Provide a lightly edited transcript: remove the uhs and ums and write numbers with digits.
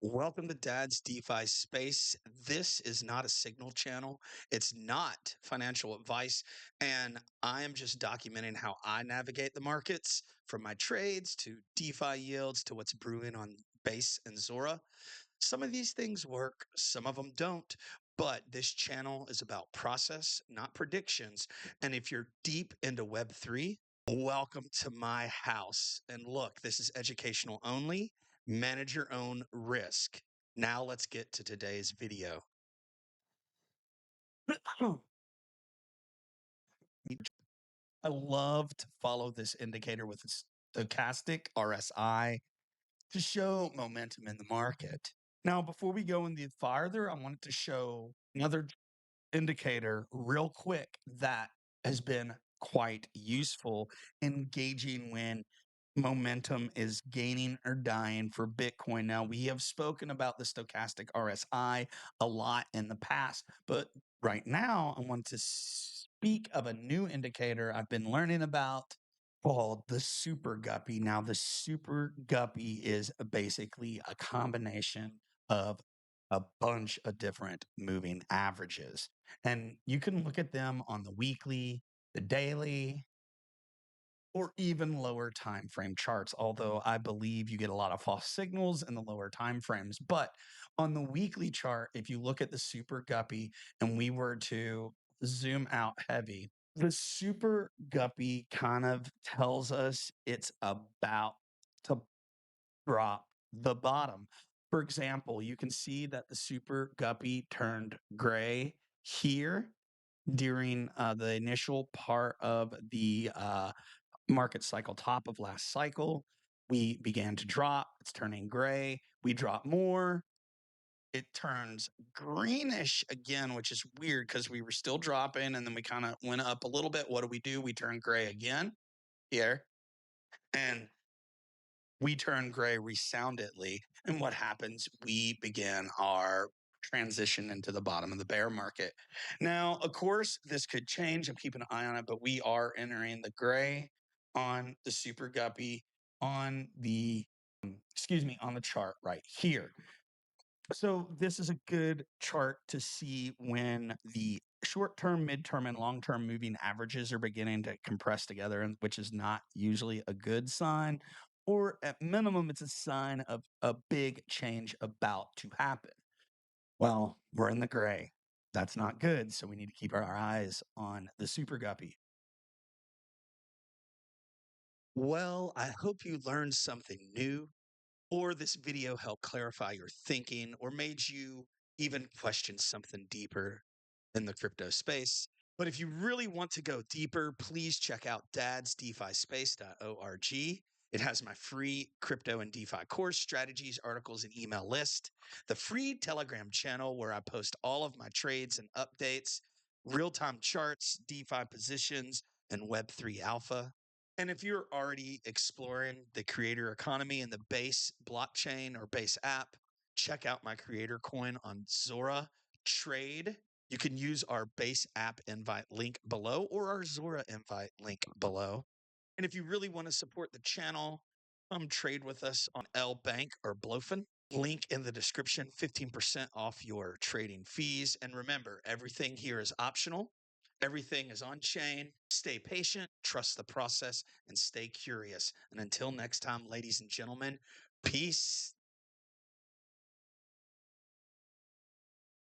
Welcome to Dad's DeFi Space. This is not a signal channel. It's not financial advice. And I am just documenting how I navigate the markets from my trades to DeFi yields to what's brewing on Base and Zora. Some of these things work, some of them don't. But this channel is about process, not predictions. And if you're deep into Web3, welcome to my house. And look, this is educational only. Manage your own risk. Now let's get to today's video. I love to follow this indicator with a stochastic RSI to show momentum in the market. Now, before we go any farther, I wanted to show another indicator real quick that has been quite useful in gauging when momentum is gaining or dying for Bitcoin. Now, we have spoken about the stochastic RSI a lot in the past, but right now I want to speak of a new indicator I've been learning about called the Super Guppy. Now, the Super Guppy is basically a combination of a bunch of different moving averages. And you can look at them on the weekly, the daily, or even lower time frame charts, although I believe you get a lot of false signals in the lower time frames. But on the weekly chart, if you look at the Super Guppy and we were to zoom out heavy, the Super Guppy kind of tells us it's about to drop the bottom. For example, you can see that the Super Guppy turned gray here during the initial part of the market cycle, top of last cycle. We began to drop. It's turning gray. We drop more. It turns greenish again, which is weird because we were still dropping and then we kind of went up a little bit. What do? We turn gray again here. And we turn gray resoundingly. And what happens? We begin our transition into the bottom of the bear market. Now, of course, this could change. I'm keeping an eye on it, but we are entering the gray on the Super Guppy on the, on the chart right here. So this is a good chart to see when the short-term, mid-term, and long-term moving averages are beginning to compress together, and which is not usually a good sign, or at minimum, it's a sign of a big change about to happen. Well, we're in the gray. That's not good, so we need to keep our eyes on the Super Guppy. Well, I hope you learned something new, or this video helped clarify your thinking, or made you even question something deeper in the crypto space. But if you really want to go deeper, please check out DADSDEFISPACE.org. It has my free crypto and DeFi course, strategies, articles, and email list, the free Telegram channel where I post all of my trades and updates, real-time charts, DeFi positions, and Web3 alpha. And if you're already exploring the creator economy and the base blockchain or base app, check out my creator coin on Zora Trade. You can use our base app invite link below or our Zora invite link below. And if you really want to support the channel, come trade with us on L Bank or Blofin. Link in the description, 15% off your trading fees. And remember, everything here is optional. Everything is on chain. Stay patient, trust the process, and stay curious. And until next time, ladies and gentlemen, peace.